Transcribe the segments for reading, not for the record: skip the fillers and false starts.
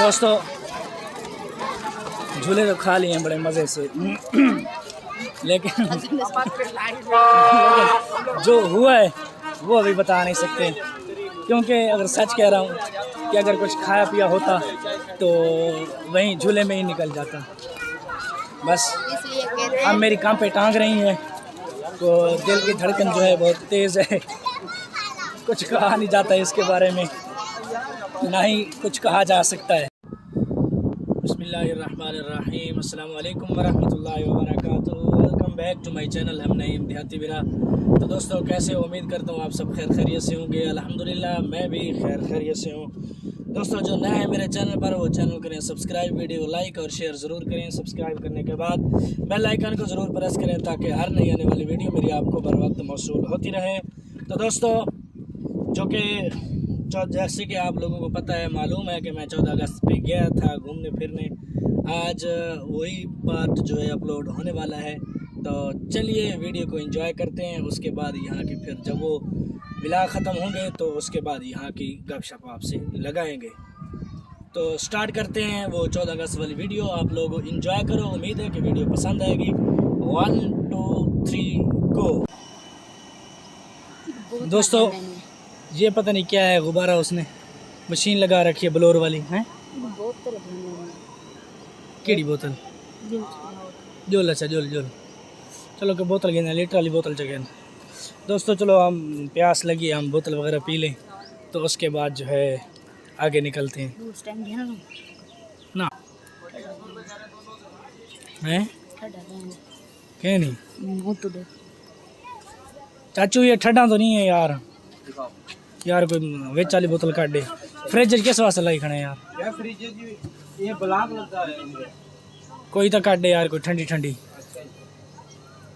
दोस्तों झूले तो खा लिए हैं बड़े मज़े से लेकिन जो हुआ है वो अभी बता नहीं सकते, क्योंकि अगर सच कह रहा हूँ कि अगर कुछ खाया पिया होता तो वहीं झूले में ही निकल जाता। बस अब मेरी कान पे टांग रही हैं तो दिल की धड़कन जो है बहुत तेज़ है। कुछ कहा नहीं जाता इसके बारे में, ना ही कुछ कहा जा सकता है। बिस्मिल्लाहिर्रहमानिर्रहीम, अस्सलाम वालेकुम वरहमतुल्लाहि वबरकातुहू। Welcome back to my channel हम नईम देहाती बिरा। तो दोस्तों कैसे हो, उम्मीद करता हूँ आप सब खैर खैरियत से होंगे। अल्हम्दुलिल्लाह मैं भी खैर खैरियत से हूँ। दोस्तों जो नया है मेरे चैनल पर वो चैनल करें सब्सक्राइब, वीडियो लाइक और शेयर ज़रूर करें। सब्सक्राइब करने के बाद बेल आइकन को ज़रूर प्रेस करें ताकि हर नई आने वाली वीडियो मेरी आपको बर वक्त मौसूल होती रहे। तो दोस्तों जो कि जैसे कि आप लोगों को पता है, मालूम है कि मैं 14 अगस्त पे गया था घूमने फिरने। आज वही पार्ट जो है अपलोड होने वाला है, तो चलिए वीडियो को एंजॉय करते हैं। उसके बाद यहाँ की फिर जब वो मिला ख़त्म होंगे तो उसके बाद यहाँ की गपशप आपसे लगाएंगे। तो स्टार्ट करते हैं वो 14 अगस्त वाली वीडियो। आप लोग एंजॉय करो, उम्मीद है कि वीडियो पसंद आएगी। 1 2 3 गो। दोस्तों ये पता नहीं क्या है, गुब्बारा उसने मशीन लगा रखी है ब्लोर वाली है। केड़ी बोतल जोल, अच्छा जोल जोल, चलो कि बोतल गिन लीटर वाली बोतल चाहिए। दोस्तों चलो हम प्यास लगी, हम बोतल वगैरह पी लें तो उसके बाद जो है आगे निकलते हैं ना है क्या नहीं। चाचू ये ठंडा तो नहीं है यार, यार कोई वेच वाली बोतल काट दे। फ्रिज किस वास्ते लाई खड़े यार, फ्रिज ये ब्लॉक लगता है, कोई तो काट दे यार, कोई ठंडी ठंडी।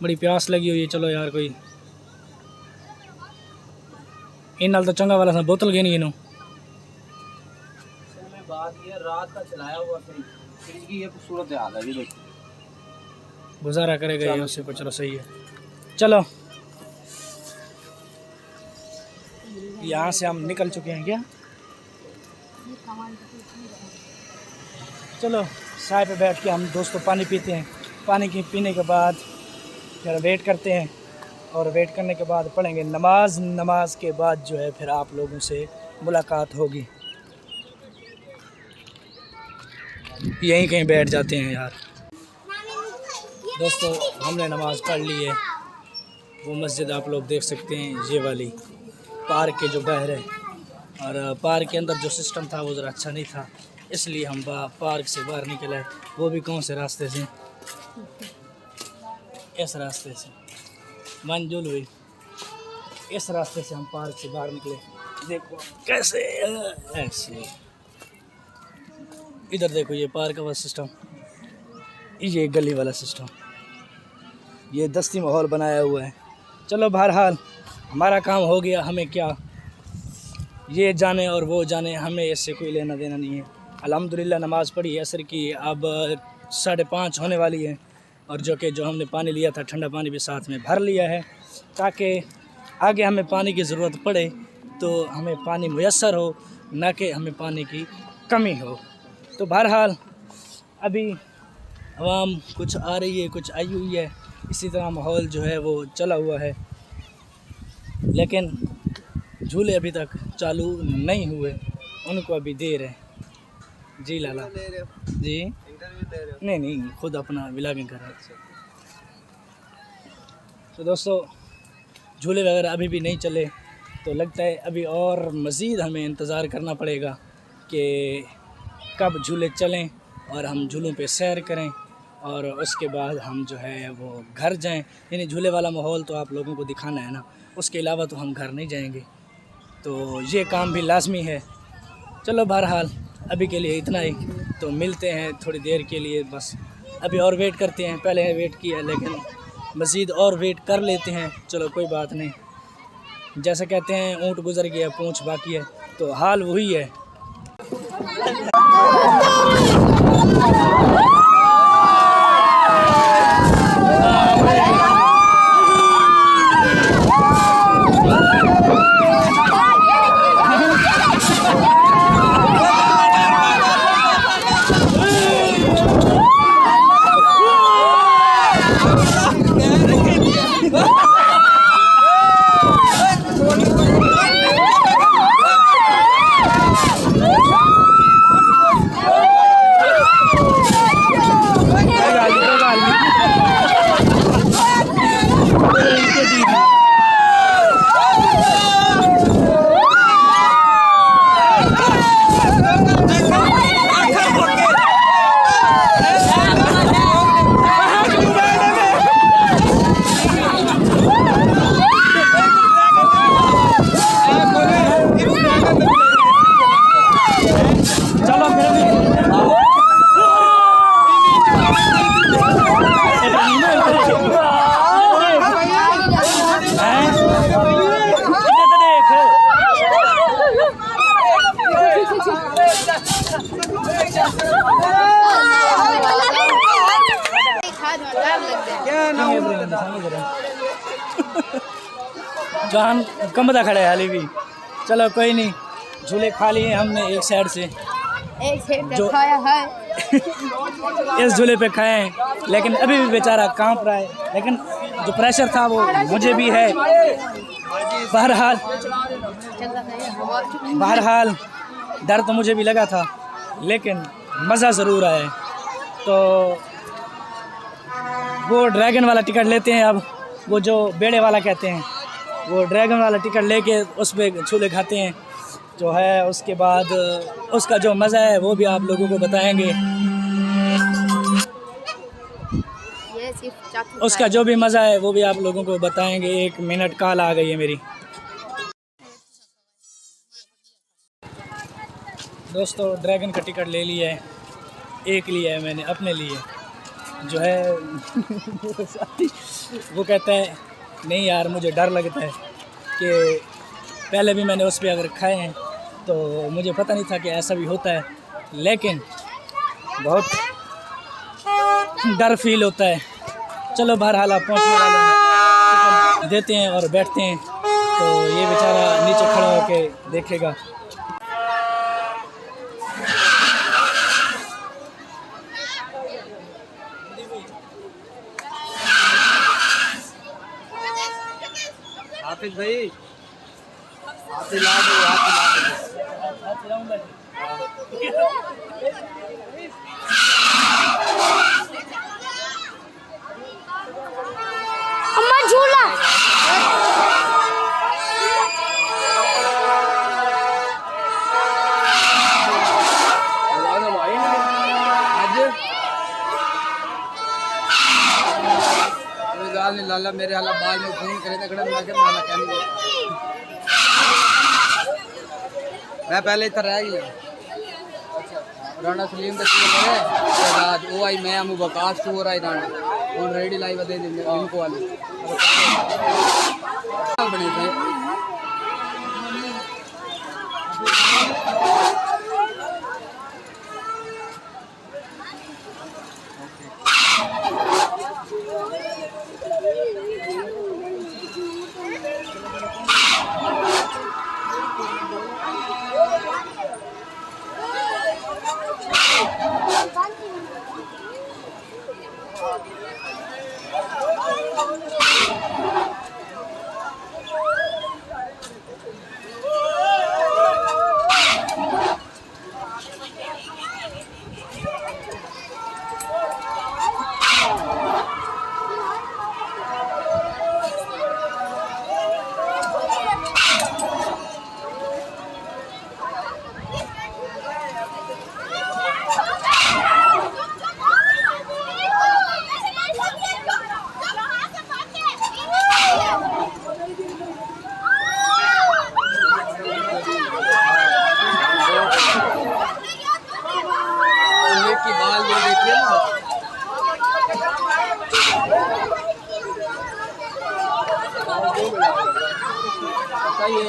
बड़ी प्यास लगी हुई है, चलो यार कोई इन नाल तो चंगा वाला सा बोतल गिन गिनो। बात ये रात का चलाया हुआ फ्रिज की ये सूरत हाल है, देखो गुजारा करेगा ये उससे। चलो सही है। चलो यहाँ से हम निकल चुके हैं क्या, चलो चाय पे बैठ के हम दोस्तों पानी पीते हैं। पानी के पीने के बाद फिर वेट करते हैं और वेट करने के बाद पढ़ेंगे नमाज। नमाज के बाद जो है फिर आप लोगों से मुलाकात होगी। यहीं कहीं बैठ जाते हैं यार। दोस्तों हमने नमाज़ पढ़ ली है। वो मस्जिद आप लोग देख सकते हैं, ये वाली पार्क के जो बाहर है, और पार्क के अंदर जो सिस्टम था वो ज़रा अच्छा नहीं था, इसलिए हम पार्क से बाहर निकले। वो भी कौन से रास्ते से, इस रास्ते से मंजूल हुई, इस रास्ते से हम पार्क से बाहर निकले। देखो कैसे ऐसे, इधर देखो ये पार्क वाला सिस्टम, ये गली वाला सिस्टम, ये दस्ती माहौल बनाया हुआ है। चलो बहरहाल हमारा काम हो गया, हमें क्या ये जाने और वो जाने, हमें इससे कोई लेना देना नहीं है। अल्हम्दुलिल्लाह नमाज़ पढ़ी असर की, अब 5:30 होने वाली है, और जो हमने पानी लिया था ठंडा पानी भी साथ में भर लिया है ताकि आगे हमें पानी की ज़रूरत पड़े तो हमें पानी मुयस्सर हो, ना कि हमें पानी की कमी हो। तो बहरहाल अभी आवाम कुछ आ रही है, कुछ आई हुई है, इसी तरह माहौल जो है वो चला हुआ है, लेकिन झूले अभी तक चालू नहीं हुए, उनको अभी देर है। जी लाला जी, नहीं खुद अपना व्लॉगिंग कर रहे हैं। तो दोस्तों झूले वगैरह अभी भी नहीं चले, तो लगता है अभी और मज़ीद हमें इंतज़ार करना पड़ेगा कि कब झूले चलें और हम झूलों पे सैर करें, और उसके बाद हम जो है वो घर जाएं। यानी झूले वाला माहौल तो आप लोगों को दिखाना है ना, उसके अलावा तो हम घर नहीं जाएंगे, तो ये काम भी लाजमी है। चलो बहरहाल अभी के लिए इतना ही, तो मिलते हैं थोड़ी देर के लिए, बस अभी और वेट करते हैं। पहले वेट किया लेकिन मज़ीद और वेट कर लेते हैं। चलो कोई बात नहीं, जैसे कहते हैं ऊँट गुज़र गया पूँछ बाकी है, तो हाल वही है। जान कम बता खड़ा है हाली भी। चलो कोई नहीं, झूले खा लिए हमने एक साइड से, जो खाया है इस झूले पे खाए हैं, लेकिन अभी भी बेचारा कांप रहा है। लेकिन जो प्रेशर था वो मुझे भी है। बहरहाल डर तो मुझे भी लगा था, लेकिन मज़ा ज़रूर आया है। तो वो ड्रैगन वाला टिकट लेते हैं अब, वो जो बेड़े वाला कहते हैं, वो ड्रैगन वाला टिकट लेके उस पर झूले खाते हैं जो है। उसके बाद उसका जो मज़ा है वो भी आप लोगों को बताएंगे। उसका जो भी मज़ा है वो भी आप लोगों को बताएंगे। 1 मिनट कॉल आ गई है मेरी। दोस्तों ड्रैगन का टिकट ले लिया है, एक लिया है मैंने अपने लिए जो है। वो कहता है नहीं यार मुझे डर लगता है कि पहले भी मैंने उस पर अगर खाए हैं तो मुझे पता नहीं था कि ऐसा भी होता है, लेकिन बहुत डर फील होता है। चलो बहरहाल आप पहुँचने वाले हैं, देते हैं और बैठते हैं। तो ये बेचारा नीचे खड़ा होके देखेगा। हाफिज भाई हाथ ला दो। अम्मा झूला लाला मेरे हाल बाल में फोन करे तो खड़ा के माना क्या नहीं। मैं पहले इधर रह गया। राणा सलीम दस्ती करे राज ओ आई मैं अमू बकास टूर आई राणा और रेडी लाइव दे देंगे इनको वाले बने थे।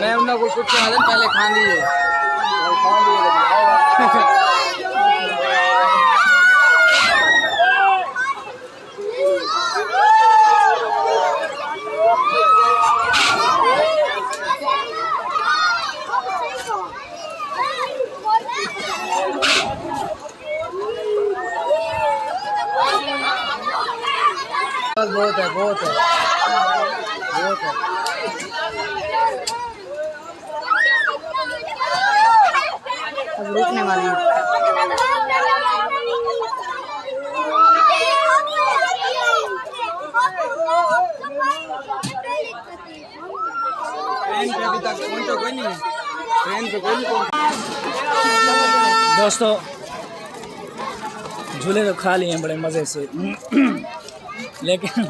मैं उन्हें कुछ पहले खान दिए बहुत है बहुत है बहुत है। अब रुकने वाली है। ट्रेन पे अभी तक पहुंचा कोई नहीं है। ट्रेन पे कोई नहीं। दोस्तों झूले तो खा लिए हैं बड़े मज़े से, लेकिन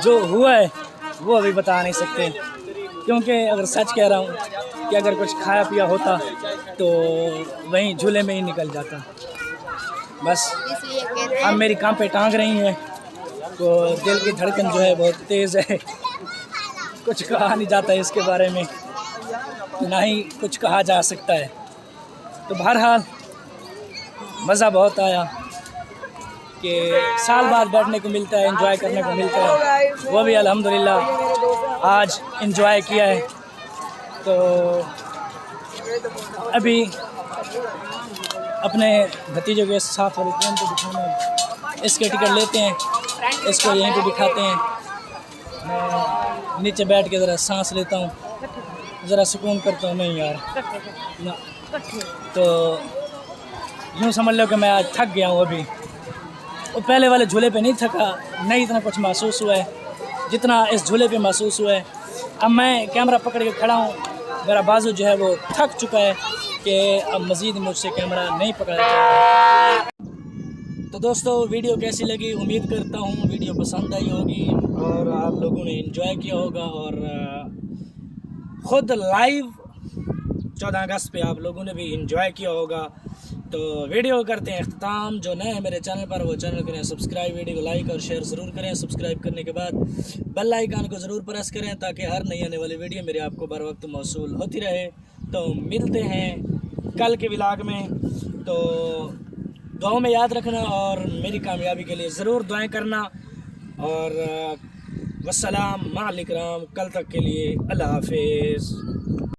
जो हुआ है वो अभी बता नहीं सकते, क्योंकि अगर सच कह रहा हूँ कि अगर कुछ खाया पिया होता तो वहीं झूले में ही निकल जाता। बस अब मेरी कांपे टांग रही हैं, तो दिल की धड़कन जो है बहुत तेज़ है। कुछ कहा नहीं जाता है इसके बारे में, ना ही कुछ कहा जा सकता है। तो बहरहाल मज़ा बहुत आया कि साल बाद बैठने को मिलता है, एंजॉय करने को मिलता है, वो भी अल्हम्दुलिल्लाह आज एंजॉय किया है। तो अभी अपने भतीजे के साथ वाली ट्रेन को दिखाने इसके टिकट लेते हैं, इसको यहीं पे बिठाते हैं, मैं नीचे बैठ के ज़रा सांस लेता हूँ, ज़रा सुकून करता हूँ। नहीं यार ना, तो यूँ समझ लो कि मैं आज थक गया हूँ। अभी वो पहले वाले झूले पे नहीं थका, नहीं इतना कुछ महसूस हुआ है जितना इस झूले पे महसूस हुआ है। अब मैं कैमरा पकड़ के खड़ा हूँ, मेरा बाजू जो है वो थक चुका है कि अब मज़ीद मुझसे कैमरा नहीं पकड़ा जाता। तो दोस्तों वीडियो कैसी लगी, उम्मीद करता हूँ वीडियो पसंद आई होगी और आप लोगों ने एंजॉय किया होगा। और ख़ुद लाइव 14 अगस्त पे आप लोगों ने भी एंजॉय किया होगा। तो वीडियो करते हैं अख्ताम। जो नए हैं मेरे चैनल पर वो चैनल करें सब्सक्राइब, वीडियो को लाइक और शेयर ज़रूर करें। सब्सक्राइब करने के बाद बेल आइकन को ज़रूर प्रेस करें ताकि हर नई आने वाली वीडियो मेरे आपको बर वक्त मौसूल होती रहे। तो मिलते हैं कल के व्लॉग में, तो दुआओं में याद रखना और मेरी कामयाबी के लिए ज़रूर दुआएं करना। और वस्सलाम माल इकराम, कल तक के लिए अल्लाह हाफिज़।